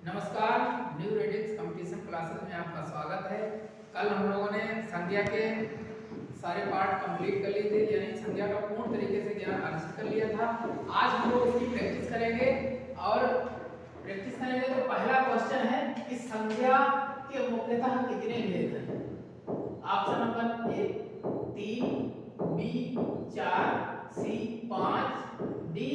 नमस्कार, new radix competition classes में आपका स्वागत है। कल हम लोगों ने संज्ञा के सारे पार्ट कंप्लीट कर लिए थे, यानी संज्ञा का पूर्ण तरीके से ज्ञान अर्जित कर लिया था। आज हम लोग उसकी प्रैक्टिस करेंगे और प्रैक्टिस करेंगे तो पहला क्वेश्चन है कि संज्ञा के मुख्यतः कितने भेद हैं। Option number A 3, B 4, C 5, D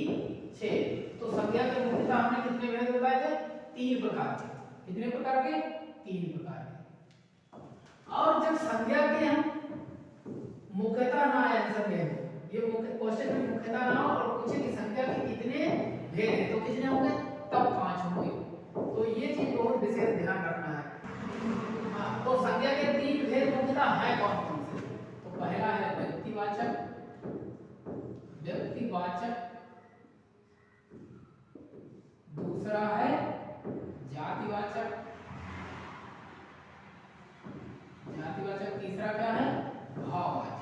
6। तो संज्ञा के मुख्यतः हमने कितने भेद बताए थे? 3 प्रकार के। कितने प्रकार के? 3 प्रकार के। और जब संज्ञा के हम मुख्यतः ना आंसर में ये मुख्य क्वेश्चन में मुख्यतः ना हो और पूछे कि संज्ञा के कितने भेद हैं तो कितने होंगे? तब 5 होंगे। तो ये चीज बहुत विशेष ध्यान रखना है। हाँ, तो संज्ञा के 3 भेद मुख्यतः है कौन कौन से? तो पहला है व्यक्तिवाचक, दूसरा है जातिवाचक, तीसरा क्या है? भाववाचक।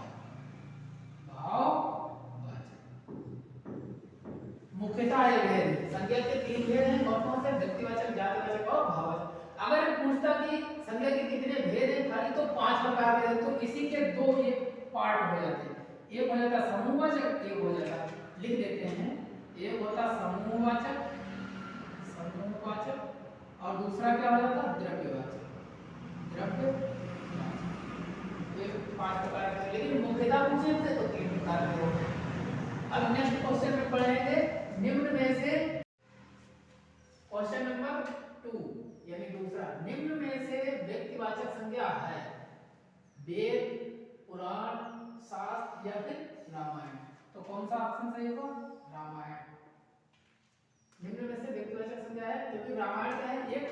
मुख्यतः ये भेद संज्ञा के 3 भेद हैं कौन कौन से? व्यक्तिवाचक, जातिवाचक और भाववाचक। अगर पूछता कि संज्ञा के कितने भेद हैं खाली तो 5 प्रकार के, तो इसी के 2 ये पार्ट हो जाते हैं। एक हो जाता समूहवाचक, एक हो जाता, लिख देते हैं, एक होता समूहवाचक और दूसरा क्या हो जाता? द्रव्यवाचक। ये 5 प्रकार के, लेकिन मुख्यतः पूछे तो 3 प्रकार के होते हैं। अब नेक्स्ट क्वेश्चन में पढ़ेंगे निम्न में से क्वेश्चन नंबर 2 यानी दूसरा, निम्न में से व्यक्तिवाचक संज्ञा है वेद, पुराण, शास्त्र या फिर रामायण। तो कौन सा ऑप्शन सही होगा? रामायण। निम्न में से व्यक्तिवाचक संज्ञा है क्योंकि रामायण का है एक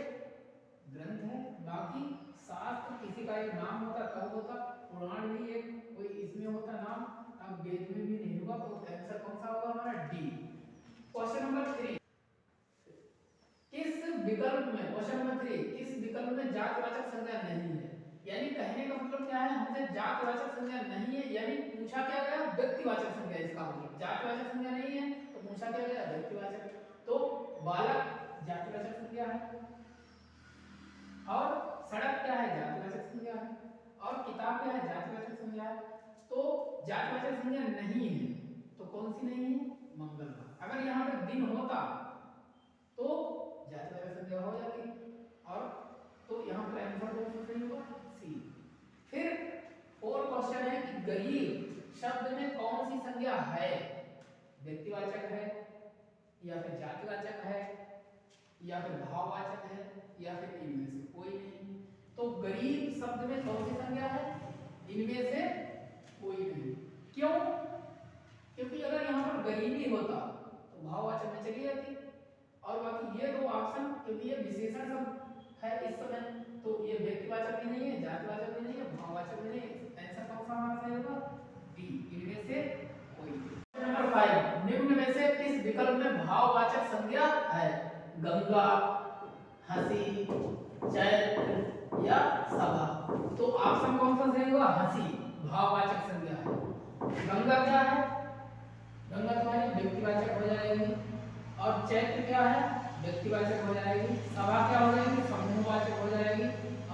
ग्रंथ है, बाकी शास्त्र किसी का एक नाम होता तब होता, पुराण भी एक कोई इसमें होता नाम, अब वेद में भी नहीं होगा। तो आंसर कौन सा होगा हमारा? डी। क्वेश्चन नंबर 3, किस विकल्प में, क्वेश्चन नंबर 3, किस विकल्प में जातिवाचक संज्ञा नहीं है? यानी कहने का मतलब क्या है, हमसे जातिवाचक संज्ञा नहीं है, यानी पूछा क्या गया? व्यक्तिवाचक संज्ञा। इसका मतलब जातिवाचक संज्ञा नहीं है तो पूछा क्या गया? व्यक्तिवाचक। तो बालक जातिवाचक संज्ञा है और सड़क क्या है? जातिवाचक संज्ञा है और किताब क्या है? जातिवाचक संज्ञा है। तो जातिवाचक संज्ञा नहीं है तो कौन सी नहीं है? मंगलवार। अगर यहाँ पे दिन होता तो जातिवाचक संज्ञा हो जाती और तो यहाँ पर आंसर कौन सा सही होगा? सी। फिर और क्वेश्चन है कि गरीब शब्द में कौन सी संज्ञा है? व्यक्तिवाचक है या फिर जातिवाचक है या फिर भाववाचक है या फिर इनमें से कोई नहीं। तो गरीब शब्द में कौन सी संज्ञा है? इनमें से कोई नहीं। क्यों? क्योंकि अगर यहाँ पर गरीबी होता तो भाववाचक में चली जाती और बाकी ये 2 ऑप्शन, क्योंकि ये विशेषण शब्द है इस समय, तो ये व्यक्तिवाचक भी नहीं है, जातिवाचक भी नहीं है, भाववाचक भी नहीं है। आंसर कौन सा हमारा सही होगा? डी, इनमें से कोई। नंबर 5, निम्न में से किस विकल्प में भाववाचक संज्ञा है? गंगा, हंसी, चैत्र या सभा। तो ऑप्शन कौन सा सही होगा? हंसी भाववाचक संज्ञा है। गंगा क्या है? गंगा तुम्हारी व्यक्तिवाचक हो जाएगी और चैत्र क्या है? व्यक्तिवाचक हो जाएगी। सभा क्या हो जाएगी? समूहवाचक हो जाएगी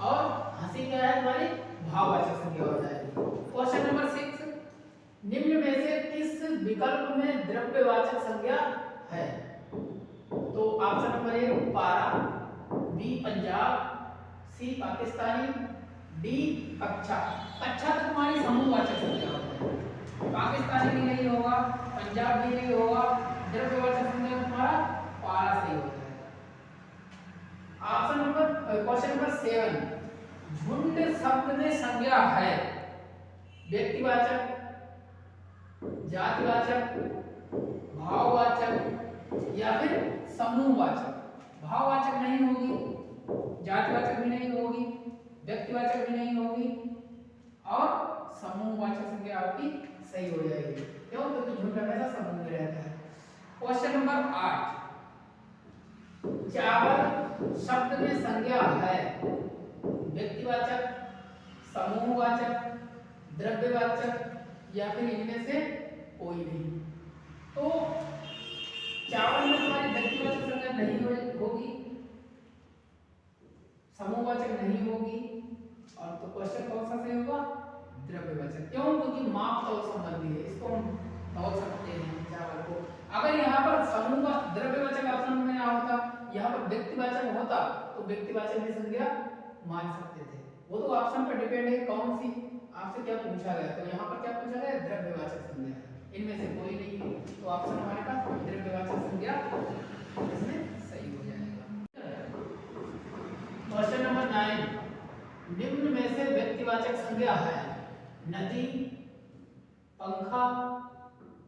और हंसी क्या है? तुम्हारी भाववाचक संज्ञा हो जाएगी। क्वेश्चन नंबर 6, निम्न में से किस विकल्प में द्रव्यवाचक संज्ञा है? तो ऑप्शन नंबर 1 पारा, बी पंजाब, सी पाकिस्तानी, डी कच्छा। कच्छा तो तुम्हारी समूहवाचक संज्ञा होती है, पाकिस्तानी भी नहीं होगा, पंजाब भी नहीं होगा, द्रव्यवाचक संज्ञा तुम्हारा पारा सही हो जाएगा। ऑप्शन नंबर क्वेश्चन नंबर 7, झुंड शब्द में संज्ञा है व्यक्तिवाचक, जातिवाचक, भाववाचक या फिर समूहवाचक। भाववाचक नहीं होगी, जातिवाचक भी नहीं होगी, व्यक्तिवाचक भी नहीं होगी और समूहवाचक संज्ञा आपकी सही हो जाएगी। क्यों? क्योंकि झुंड हमेशा समूह में रहता है। क्वेश्चन नंबर 8, चावल शब्द में संज्ञा है व्यक्तिवाचक, समूहवाचक, द्रव्यवाचक या फिर इनमें से कोई नहीं। तो चावल में तुम्हारी व्यक्तिवाचक संज्ञा नहीं होगी समूहवाचक नहीं होगी। और तो क्वेश्चन कौन सा सही होगा? द्रव्यवाचक। क्यों? क्योंकि माप तौल संबंधी है, इसको हम तौल सकते हैं चावल को। अगर यहाँ पर समूह का द्रव्यवाचक ऑप्शन में ना होता, यहाँ पर व्यक्तिवाचक होता तो व्यक्तिवाचक की संज्ञा मान सकते थे। वो तो ऑप्शन पर डिपेंड है कौन सी आपसे क्या पूछा गया। तो यहाँ पर क्या पूछा गया? द्रव्यवाचक संज्ञा। इनमें से कोई नहीं है, तो ऑप्शन हमारे पास द्रव्यवाचक संज्ञा इसमें सही हो जाएगा। क्वेश्चन नंबर 9, निम्न में से व्यक्तिवाचक संज्ञा है नदी, पंखा,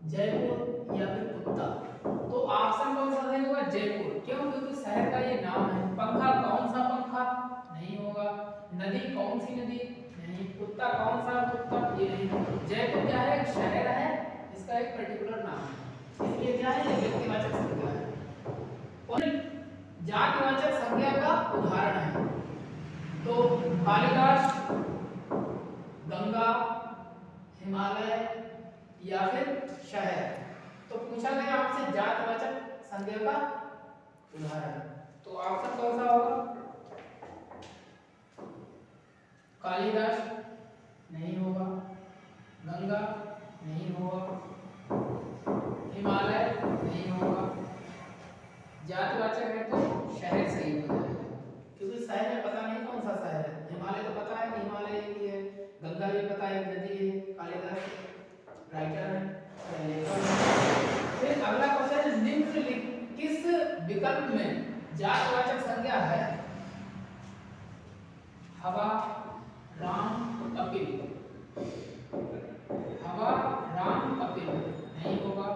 जयपुर या फिर कुत्ता। तो ऑप्शन कौन सा सही होगा? जयपुर। क्यों? क्योंकि शहर का ये नाम है। पंखा, कौन सा पंखा? नहीं होगा। नदी, कौन सी नदी? नहीं। कुत्ता, कौन सा कुत्ता? ये नहीं। जयपुर क्या है? एक शहर है, इसका एक पर्टिकुलर नाम है, इसलिए क्या है? ये व्यक्तिवाचक संज्ञा है। और जातिवाचक संज्ञा का उदाहरण है तो कालिदास, गंगा, हिमालय या फिर शहर। तो पूछा गया आपसे जातिवाचक संज्ञा का उदाहरण, तो ऑप्शन कौन सा होगा? कालिदास नहीं होगा, गंगा नहीं होगा, हिमालय नहीं होगा। जातिवाचक है तो शहर सही हो जाएगा, क्योंकि शहर में पता नहीं कौन सा शहर है। हिमालय तो पता है कि हिमालय की है, गंगा भी पता है नदी है, कालिदास राइटर है। फिर अगला क्वेश्चन है, निम्नलिखित किस विकल्प में जातिवाचक संज्ञा है? हवा, राम, कपिल। हवा, राम, कपिल नहीं होगा।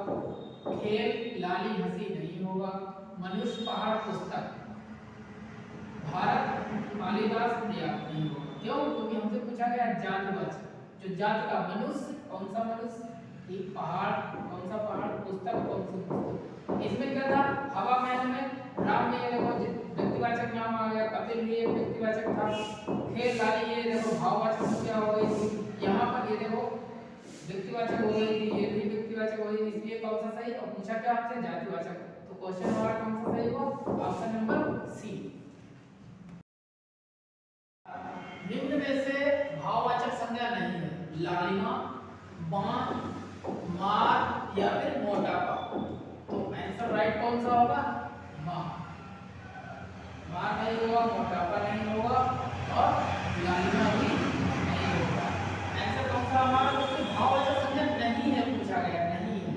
खेल, लाली, हंसी नहीं होगा। मनुष्य, पहाड़, पुस्तक, भारत, कालिदास, पर्याप्त नहीं होगा। क्यों? क्योंकि हमसे पूछा गया जातिवाचक, जो जाति का मनुष्य, कौन सा मनुष्य? एक पहाड़, कौन सा पहाड़? पुस्तक, कौन सी पुस्तक? इसमें क्या था? हवा में हमें राम में ये देखो व्यक्तिवाचक नाम आ गया, कपिल ये व्यक्तिवाचक था, खेल, लाली ये देखो भाववाचक संज्ञा हो गई थी, यहाँ पर ये देखो व्यक्तिवाचक हो गई थी, ये भी व्यक्तिवाचक हो गई, इसलिए कौन सा सही? और पूछा क्या आपसे? जातिवाचक। तो क्वेश्चन हमारा कौन सा सही होगा? Option number C. निम्न में से भाववाचक संज्ञा नहीं है? लालिमा, बाण, मार या फिर मोटापा। तो आंसर राइट कौन सा होगा? मार। मार नहीं होगा, मोटापा नहीं होगा और लालिमा भी नहीं होगा। आंसर कौन सा हमारा? क्योंकि भाववाचक संज्ञा नहीं है, पूछा गया नहीं है,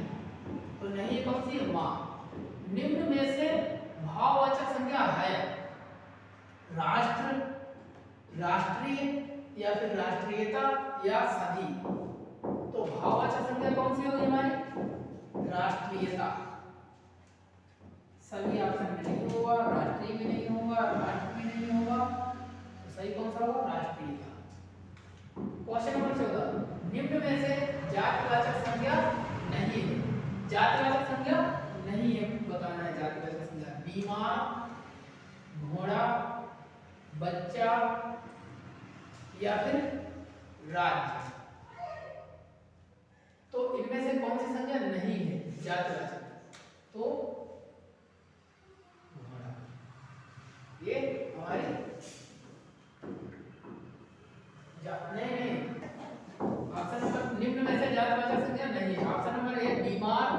तो नहीं कौन सी? मार। निम्न में से भाववाचक संज्ञा है राष्ट्र, राष्ट्रीय या फिर राष्ट्रीयता या सभी। तो भाववाचक संज्ञा कौन सी होगी हमारी? राष्ट्रीयता। सभी ऑप्शन में नहीं होगा, राष्ट्रीय में नहीं होगा, राष्ट्र में नहीं होगा, तो सही कौन सा होगा? राष्ट्रीयता। क्वेश्चन नंबर 14, निम्न में से जातिवाचक संज्ञा नहीं है? जातिवाचक संज्ञा नहीं है, बताना है जातिवाचक संज्ञा। बीमार, घोड़ा, बच्चा या फिर राज्य। तो इनमें से कौन सी संज्ञा नहीं है जातिवाचक? तो घोड़ा, ये हमारी नहीं ऑप्शन नंबर निम्न में से जातिवाचक संज्ञा नहीं है। ऑप्शन नंबर 1 बीमार,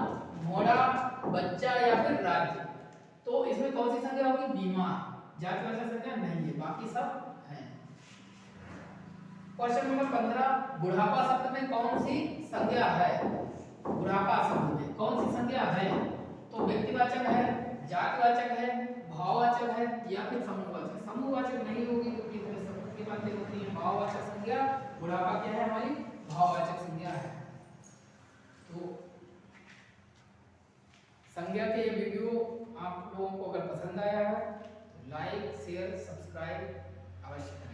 घोड़ा, बच्चा या फिर राज्य। तो इसमें कौन सी संज्ञा होगी? बीमार। जातिवाचक संज्ञा नहीं है, बाकी सब हैं। क्वेश्चन नंबर 15, बुढ़ापा शब्द में कौन सी संज्ञा है? बुढ़ापा शब्द में कौन सी संज्ञा है? तो व्यक्तिवाचक है, जातिवाचक है, भाववाचक है या फिर समूहवाचक। समूहवाचक नहीं होगी क्योंकि इसमें समूह की बातें होती हैं। भाववाचक संज्ञा, बुढ़ापा क्या है हमारी? भाववाचक संज्ञा है। तो संज्ञा के ये वीडियो आप लोगों को अगर पसंद आया है तो लाइक, शेयर, सब्सक्राइब अवश्य करें।